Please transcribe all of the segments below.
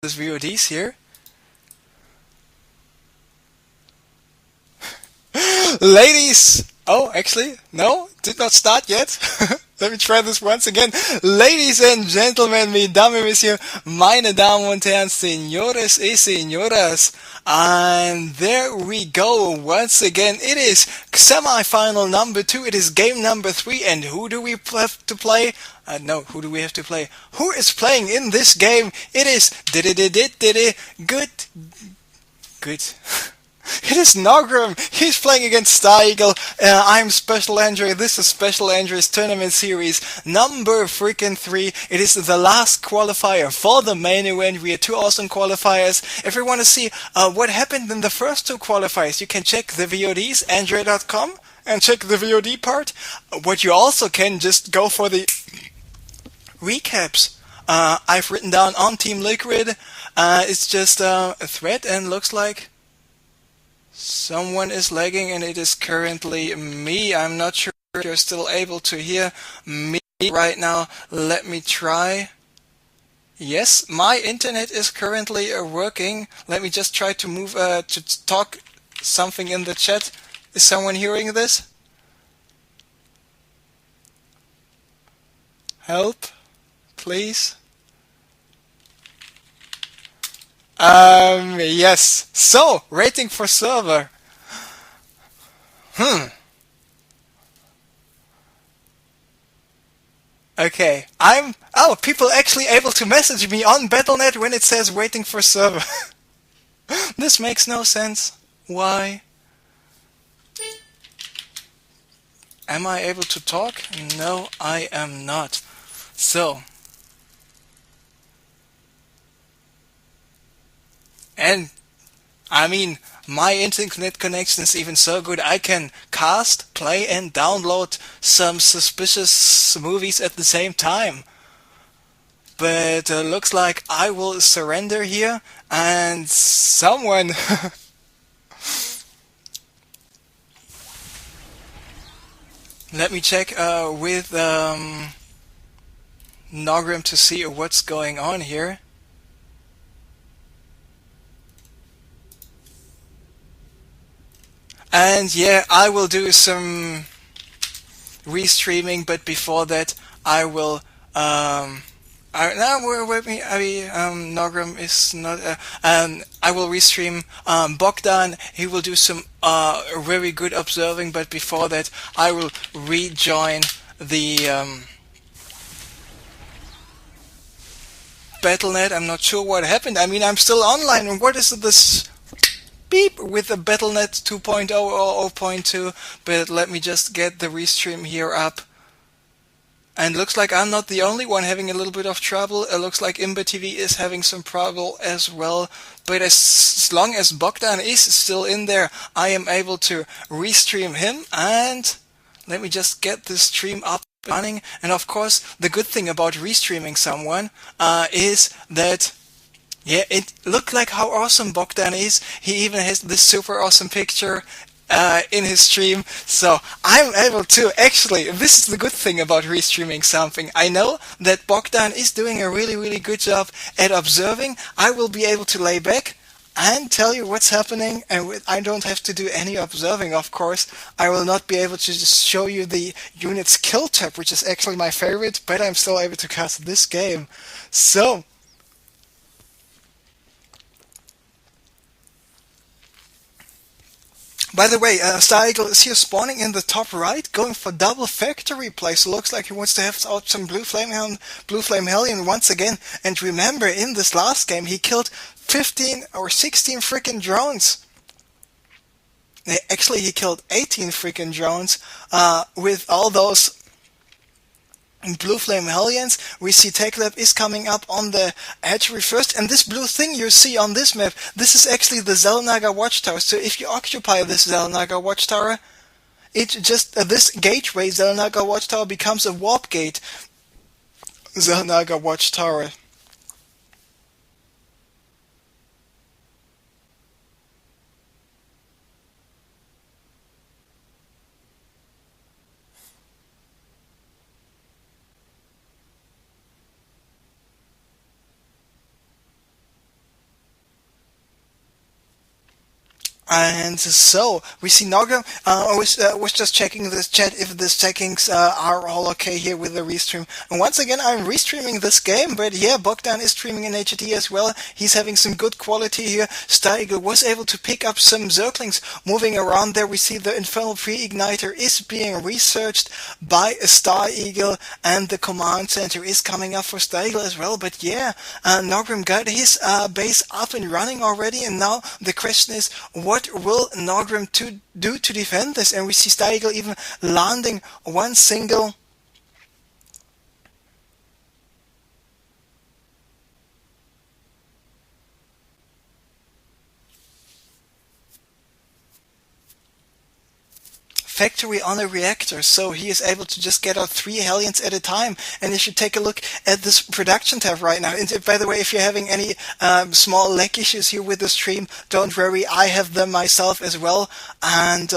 this VODs here. Ladies! Oh, actually, no, did not start yet. Let me try this once again. Ladies and gentlemen, mes dames et messieurs, meine Damen und Herren, señores y señoras. And there we go once again. It is semi-final number 2. It is game number 3. And who do we have to play? No, who do we have to play? Who is playing in this game? It is good. Good. It is Naugrim. He's playing against Stareagle. I'm Special Andre. This is Special Andre's tournament series number freaking 3. It is the last qualifier for the main event. We had 2 awesome qualifiers. If you want to see what happened in the first 2 qualifiers, you can check the VODs, andre.com, and check the VOD part. What you also can just go for the recaps. I've written down on Team Liquid. It's just a thread and looks like someone is lagging, and it is currently me. I'm not sure if you're still able to hear me right now. Let me try. Yes, my internet is currently working. Let me just try to move to talk something in the chat. Is someone hearing this? Help, please. Yes. So, rating for server. Okay. People actually able to message me on Battle.net when it says waiting for server. This makes no sense. Why? Am I able to talk? No, I am not. So. And, I mean, my internet connection is even so good I can cast, play, and download some suspicious movies at the same time. But looks like I will surrender here, and someone... Let me check with Naugrim to see what's going on here. And yeah, I will do some restreaming, but before that, I will. Naugrim is not. I will restream Bogdan. He will do some very good observing, but before that, I will rejoin the Battle.net. I'm not sure what happened. I mean, I'm still online, and what is this? Beep with the Battle.net 2.0 or 0.2, but let me just get the restream here up. And looks like I'm not the only one having a little bit of trouble. It looks like Imba TV is having some trouble as well. But as long as Bogdan is still in there, I am able to restream him. And let me just get this stream up and running. And of course, the good thing about restreaming someone is that yeah, it looked like how awesome Bogdan is. He even has this super awesome picture in his stream. So I'm able to actually, this is the good thing about restreaming something. I know that Bogdan is doing a really, really good job at observing. I will be able to lay back and tell you what's happening, and I don't have to do any observing, of course. I will not be able to just show you the unit's kill tab, which is actually my favorite, but I'm still able to cast this game. So, by the way, Stareagle is here spawning in the top right, going for double factory play. So looks like he wants to have out some Blue Flame Hellion once again. And remember, in this last game, he killed 15 or 16 freaking drones. Actually, he killed 18 freaking drones with all those Blue Flame Hellions. We see Takelab is coming up on the hatchery first, and this blue thing you see on this map, this is actually the Xel'Naga Watchtower. So if you occupy this Xel'Naga Watchtower, it just this gateway Xel'Naga Watchtower becomes a warp gate Xel'Naga Watchtower. And so we see Naugrim. I was just checking this chat if the settings are all okay here with the restream. And once again, I'm restreaming this game, but yeah, Bogdan is streaming in HD as well. He's having some good quality here. Stareagle was able to pick up some Zerglings moving around there. We see the Infernal Pre-Igniter is being researched by Stareagle, and the command center is coming up for Stareagle as well. But yeah, Naugrim got his base up and running already, and now the question is, what will Naugrim do to defend this? And we see Stareagle even landing one single factory on a reactor, so he is able to just get out 3 Hellions at a time. And if you take a look at this production tab right now, and by the way, if you're having any small lag issues here with the stream, don't worry, I have them myself as well, and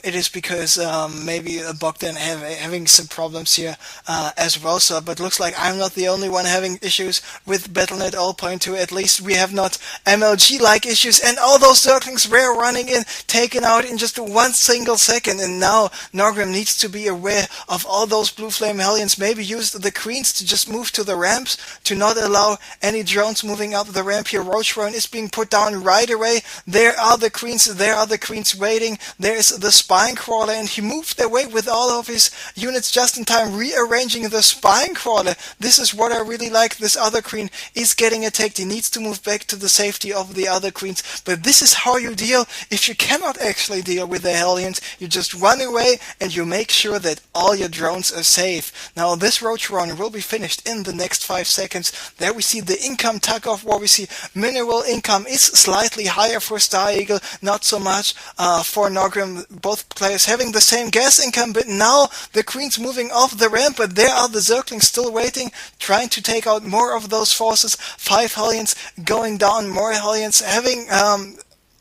it is because maybe Bogdan having some problems here as well. So, but looks like I'm not the only one having issues with Battle.net 0.2. At least we have not MLG-like issues, and all those Zerglings were running in, taken out in just 1 single second. And now Naugrim needs to be aware of all those Blue Flame Hellions. Maybe use the Queens to just move to the ramps to not allow any drones moving up the ramp here. Roach Drone is being put down right away. There are the Queens. There are the Queens waiting. There's the Spine Crawler, and he moved away with all of his units just in time, rearranging the Spine Crawler. This is what I really like. This other Queen is getting attacked. He needs to move back to the safety of the other Queens. But this is how you deal. If you cannot actually deal with the Hellions, you just run away and you make sure that all your drones are safe. Now this Roach run will be finished in the next 5 seconds. There we see the income tug-off war. We see mineral income is slightly higher for Stareagle, not so much for Naugrim. Both players having the same gas income, but now the Queen's moving off the ramp, but there are the Zerglings still waiting, trying to take out more of those forces. 5 Hellions going down, more Hellions having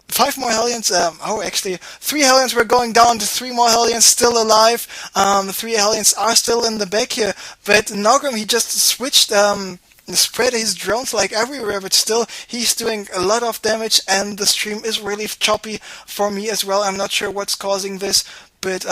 5 more Hellions, actually 3 Hellions were going down, 3 more Hellions still alive. 3 Hellions are still in the back here, but Naugrim, he just switched, spread his drones like everywhere, but still he's doing a lot of damage, and the stream is really choppy for me as well. I'm not sure what's causing this, but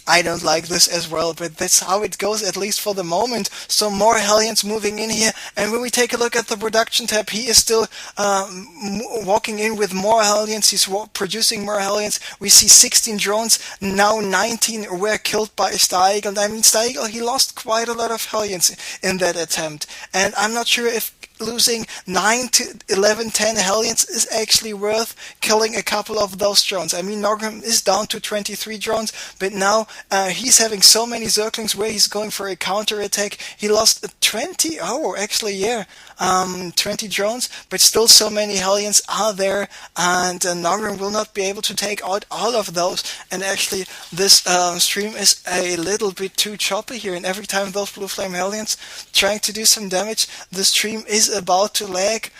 I don't like this as well, but that's how it goes, at least for the moment. So more Hellions moving in here, and when we take a look at the production tab, he is still walking in with more Hellions. He's producing more Hellions. We see 16 drones, now 19 were killed by Stareagle. I mean, Stareagle, he lost quite a lot of Hellions in that attempt, and I'm not sure if losing 9 to 11, 10 Hellions is actually worth killing a couple of those drones. I mean, Naugrim is down to 23 drones, but now he's having so many Zerglings where he's going for a counter-attack. He lost 20, 20 drones, but still so many Hellions are there, and Naugrim will not be able to take out all of those. And actually, this stream is a little bit too choppy here, and every time those Blue Flame Hellions trying to do some damage, the stream is about to lag.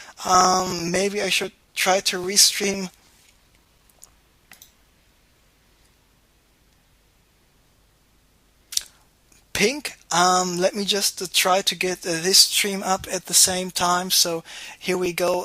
Maybe I should try to restream. Pink. Let me just try to get this stream up at the same time. So here we go.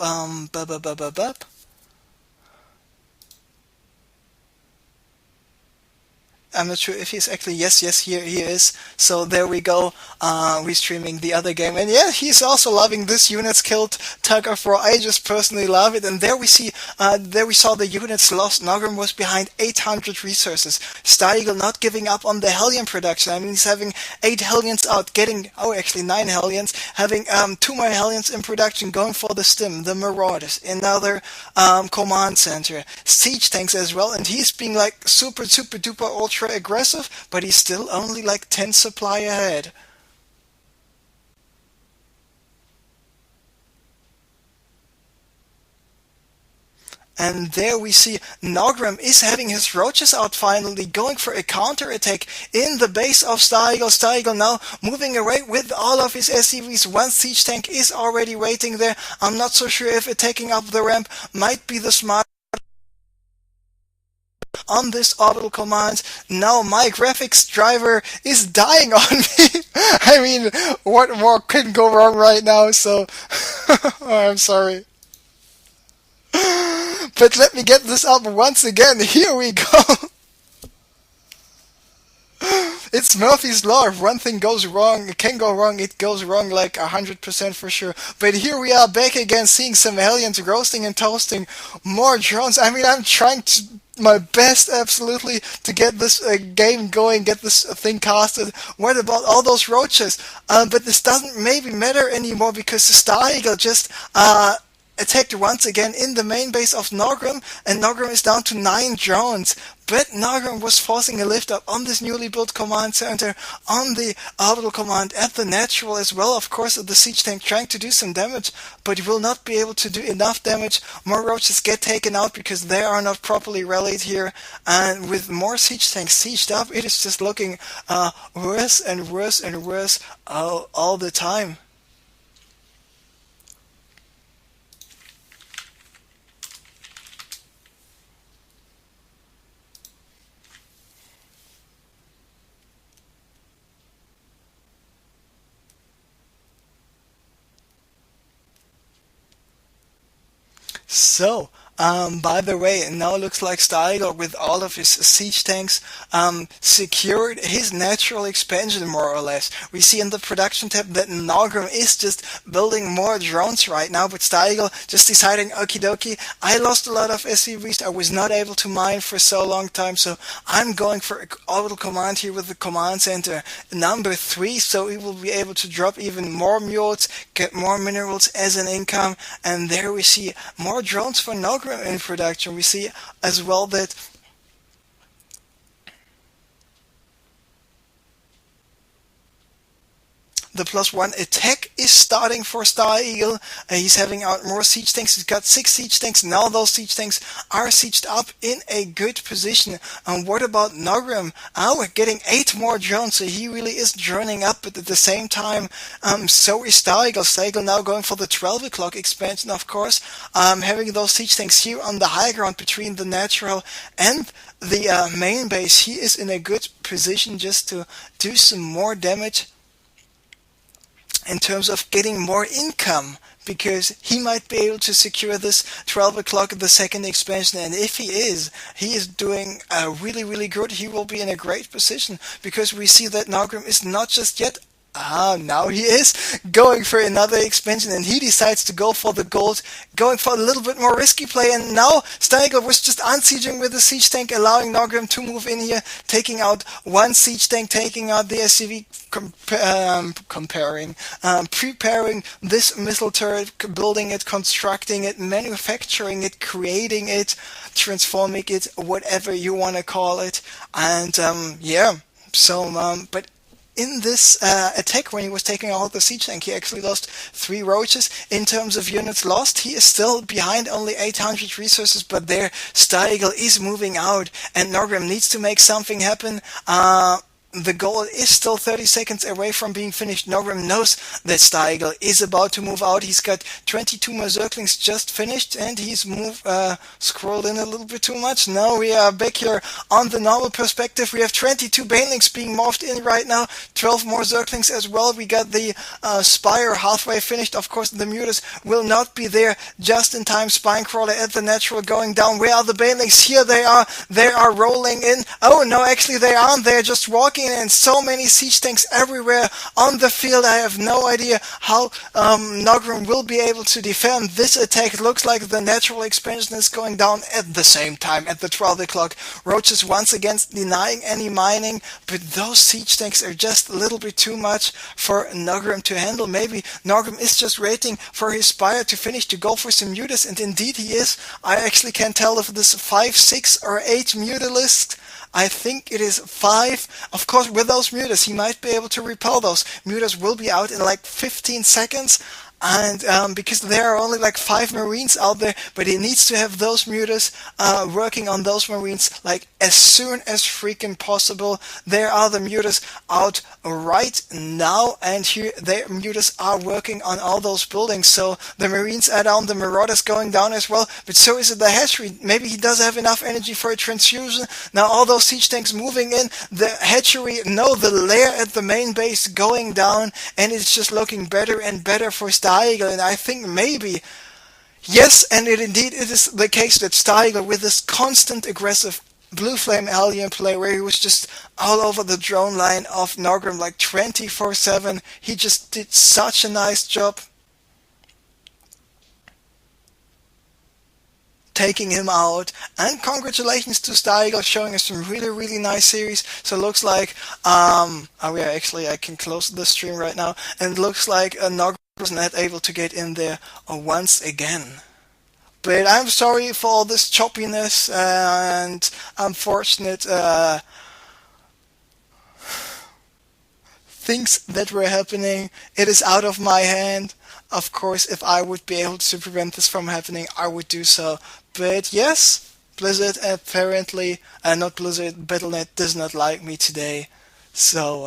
I'm not sure if he's actually, yes, here he is. So there we go, restreaming the other game. And yeah, he's also loving this units killed tug of war. I just personally love it. And there we see, there we saw the units lost. Naugrim was behind 800 resources. Stareagle not giving up on the Hellion production. I mean, he's having 8 Hellions out, getting, actually 9 Hellions, having 2 more Hellions in production, going for the Stim, the Marauders, another command center, siege tanks as well. And he's being like super duper ultra aggressive, but he's still only like 10 supply ahead. And there we see Naugrim is having his roaches out finally, going for a counter-attack in the base of Stareagle. Stareagle now moving away with all of his SCVs. 1 siege tank is already waiting there. I'm not so sure if attacking up the ramp might be the smart on this orbital command. Now my graphics driver is dying on me. I mean, what more could go wrong right now? So, I'm sorry. But let me get this up once again. Here we go. It's Murphy's Law. If one thing goes wrong, it can go wrong, it goes wrong like 100% for sure. But here we are back again, seeing some aliens roasting and toasting more drones. I mean, I'm trying to my best, absolutely, to get this game going, get this thing casted. What about all those roaches? But this doesn't maybe matter anymore because the Stareagle just attacked once again in the main base of Naugrim, and Naugrim is down to 9 drones. But Naugrim was forcing a lift up on this newly built command center, on the orbital command, at the natural as well, of course, at the siege tank, trying to do some damage, but he will not be able to do enough damage. More roaches get taken out because they are not properly rallied here, and with more siege tanks sieged up, it is just looking worse and worse and worse all the time. So, by the way, it now looks like Stareagle, with all of his siege tanks, secured his natural expansion, more or less. We see in the production tab that Naugrim is just building more drones right now, but Stareagle just deciding, okie dokie, I lost a lot of SCVs, I was not able to mine for so long time, so I'm going for orbital command here with the command center number 3, so we will be able to drop even more mules, get more minerals as an income, and there we see more drones for Naugrim in production. We see as well that the +1 attack is starting for Stareagle. He's having out more siege tanks. He's got 6 siege tanks. Now those siege tanks are sieged up in a good position. And what about Naugrim? We're getting 8 more drones, so he really is droning up, but at the same time, so is Stareagle. Stareagle now going for the 12 o'clock expansion, of course, having those siege tanks here on the high ground between the natural and the main base. He is in a good position just to do some more damage in terms of getting more income, because he might be able to secure this 12 o'clock, the second expansion, and if he is doing really, really good. He will be in a great position, because we see that Naugrim is not just yet now he is going for another expansion, and he decides to go for the gold, going for a little bit more risky play, and now Stareagle was just unsieging with the siege tank, allowing Naugrim to move in here, taking out one siege tank, taking out the SCV, preparing this missile turret, building it, constructing it, manufacturing it, creating it, transforming it, whatever you want to call it, and but in this attack, when he was taking out the siege tank, he actually lost 3 roaches. In terms of units lost, he is still behind only 800 resources, but there Stareagle is moving out, and Naugrim needs to make something happen. The goal is still 30 seconds away from being finished. Naugrim knows that Stareagle is about to move out. He's got 22 more Zerglings just finished, and he's scrolled in a little bit too much. Now we are back here on the normal perspective. We have 22 Banelings being morphed in right now, 12 more Zerglings as well. We got the Spire halfway finished. Of course, the Mutas will not be there just in time. Spinecrawler at the natural going down. Where are the Banelings? Here they are. They are rolling in. Oh no, actually they aren't. They're just walking, and so many siege tanks everywhere on the field. I have no idea how Naugrim will be able to defend this attack. It looks like the natural expansion is going down at the same time at the 12 o'clock. Roaches once again denying any mining, but those siege tanks are just a little bit too much for Naugrim to handle. Maybe Naugrim is just waiting for his Spire to finish to go for some mutas, and indeed he is. I actually can't tell if this 5, 6 or 8 mutalist. I think it is 5. Of course, with those mutas, he might be able to repel those. Mutas will be out in like 15 seconds. And because there are only like 5 Marines out there, but he needs to have those mutas working on those Marines like as soon as freaking possible. There are the mutas out right now, and here the mutas are working on all those buildings. So the Marines are down, the Marauders going down as well, but so is the hatchery. Maybe he does have enough energy for a transfusion. Now all those siege tanks moving in, the hatchery, no, the lair at the main base going down, and it's just looking better and better for Stareagle, and I think maybe Yes, and indeed it is the case that Stareagle, with this constant aggressive Blue Flame Alien play where he was just all over the drone line of Naugrim like 24/7, he just did such a nice job taking him out. And congratulations to Stareagle showing us some really, really nice series. So it looks like, oh yeah, actually I can close the stream right now, and it looks like Naugrim was not able to get in there once again. But I'm sorry for all this choppiness and unfortunate things that were happening. It is out of my hand. Of course, if I would be able to prevent this from happening, I would do so. But yes, Blizzard apparently, not Blizzard, Battle.net does not like me today. So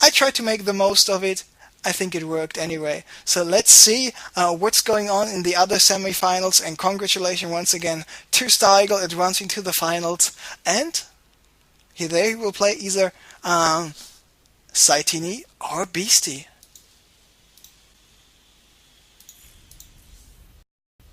I tried to make the most of it. I think it worked anyway. So let's see what's going on in the other semifinals. And congratulations once again to Stareagle advancing to the finals. And they will play either Saitini or Beastie.